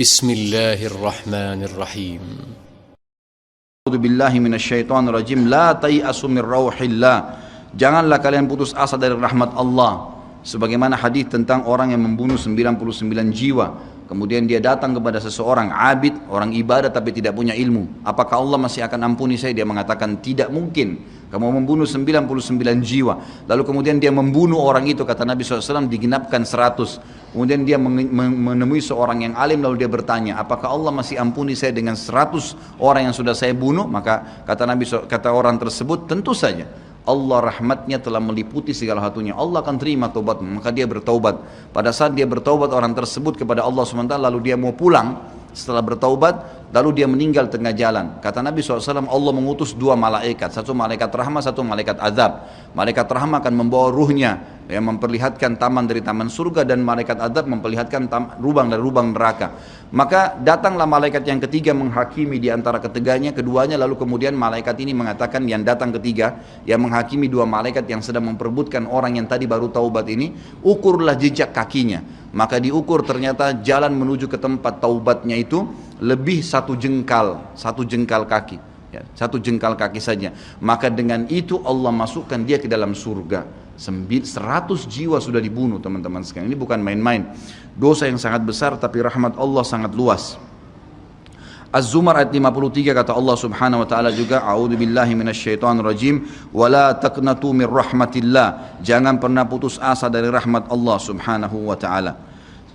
Bismillahirrahmanirrahim. A'udzubillahi minasyaitonirrajim. La tai'asu min rauhillah. Janganlah kalian putus asa dari rahmat Allah. Sebagaimana hadis tentang orang yang membunuh 99 jiwa, kemudian dia datang kepada seseorang abid, orang ibadah tapi tidak punya ilmu. Apakah Allah masih akan ampuni saya? Dia mengatakan tidak mungkin. Kamu membunuh 99 jiwa. Lalu kemudian dia membunuh orang itu, kata Nabi SAW, digenapkan 100. Kemudian dia menemui seorang yang alim, lalu dia bertanya, apakah Allah masih ampuni saya dengan 100 orang yang sudah saya bunuh? Maka kata orang tersebut, tentu saja. Allah rahmatnya telah meliputi segala satunya. Allah akan terima taubatmu. Maka dia bertaubat. Pada saat dia bertaubat orang tersebut kepada Allah SWT, lalu dia mau pulang setelah bertaubat, lalu dia meninggal tengah jalan. Kata Nabi SAW, Allah mengutus 2 malaikat, satu malaikat rahmat, satu malaikat azab. Malaikat rahmat akan membawa ruhnya yang memperlihatkan taman dari taman surga, dan malaikat azab memperlihatkan lubang dari lubang neraka. Maka datanglah malaikat yang ketiga menghakimi di antara keduanya, lalu kemudian malaikat ini mengatakan, yang datang ketiga yang menghakimi 2 malaikat yang sedang memperebutkan orang yang tadi baru taubat ini, ukurlah jejak kakinya. Maka diukur, ternyata jalan menuju ke tempat taubatnya itu lebih 1 jengkal kaki, ya, 1 jengkal kaki saja. Maka dengan itu Allah masukkan dia ke dalam surga. 100 jiwa sudah dibunuh, teman-teman sekalian. Ini bukan main-main, dosa yang sangat besar, tapi rahmat Allah sangat luas. Az-Zumar ayat 53 kata Allah Subhanahu wa taala juga, a'udzubillahi minasyaitonirrajim, wala taqnatu min rahmatillah. Jangan pernah putus asa dari rahmat Allah Subhanahu wa taala.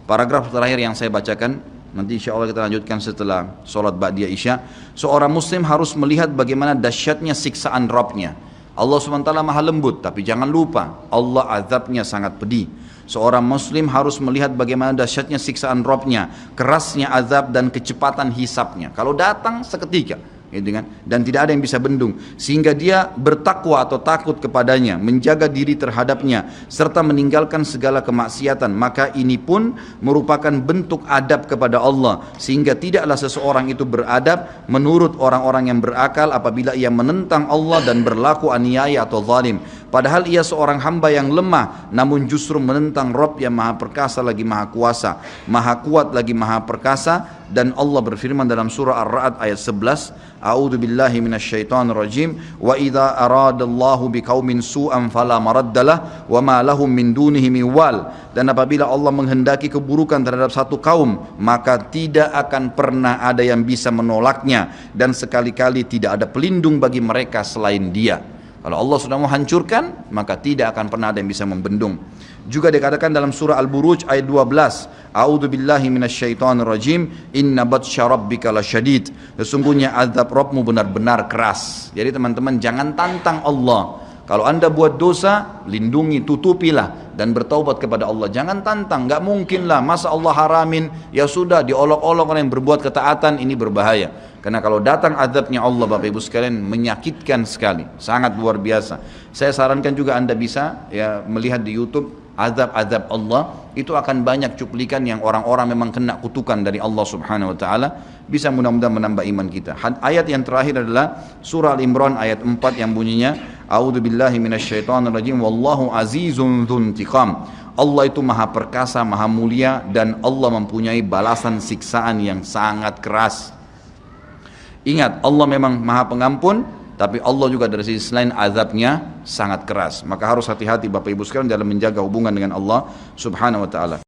Paragraf terakhir yang saya bacakan, nanti insyaallah kita lanjutkan setelah salat ba'diyah Isya. Seorang muslim harus melihat bagaimana dahsyatnya siksaan Rabbnya. Allah SWT maha lembut, tapi jangan lupa Allah azabnya sangat pedih. Seorang muslim harus melihat bagaimana dahsyatnya siksaan Rabbnya, kerasnya azab dan kecepatan hisabnya. Kalau datang seketika, gitu kan? Dan tidak ada yang bisa bendung, sehingga dia bertakwa atau takut kepadanya, menjaga diri terhadapnya, serta meninggalkan segala kemaksiatan. Maka ini pun merupakan bentuk adab kepada Allah, sehingga tidaklah seseorang itu beradab menurut orang-orang yang berakal apabila ia menentang Allah dan berlaku aniaya atau zalim. Padahal ia seorang hamba yang lemah, namun justru menentang Rabb yang maha perkasa lagi maha kuasa, maha kuat lagi maha perkasa. Dan Allah berfirman dalam surah Ar-Ra'd ayat 11, a'udzubillahi minasyaitonirrajim, wa idza aradallahu biqaumin su'an fala maraddalah wa ma lahum min dunihi min wal. Dan apabila Allah menghendaki keburukan terhadap satu kaum, maka tidak akan pernah ada yang bisa menolaknya, dan sekali-kali tidak ada pelindung bagi mereka selain Dia. Kalau Allah sudah mau hancurkan, maka tidak akan pernah ada yang bisa membendung. Juga dikatakan dalam surah Al-Buruj ayat 12, a'udzubillahi minasyaitonirrajim, inna batsya rabbika lasyadid. Sesungguhnya azab Rabbmu benar-benar keras. Jadi teman-teman, jangan tantang Allah. Kalau anda buat dosa, lindungi, tutupilah dan bertaubat kepada Allah. Jangan tantang, nggak mungkin lah, masa Allah haramin, ya sudah diolok-olok orang yang berbuat ketaatan, ini berbahaya. Karena kalau datang azabnya Allah, Bapak Ibu sekalian, menyakitkan sekali, sangat luar biasa. Saya sarankan juga anda bisa ya melihat di YouTube azab-azab Allah, itu akan banyak cuplikan yang orang-orang memang kena kutukan dari Allah Subhanahu wa taala. Bisa mudah-mudahan menambah iman kita. Ayat yang terakhir adalah surah Al-Imran ayat 4 yang bunyinya, a'udzubillahi minasyaitonirrajim, wallahu azizun dzuntiqam. Allah itu maha perkasa, maha mulia, dan Allah mempunyai balasan siksaan yang sangat keras. Ingat, Allah memang maha pengampun, tapi Allah juga dari sisi lain azabnya sangat keras. Maka harus hati-hati Bapak Ibu sekalian dalam menjaga hubungan dengan Allah Subhanahu wa taala.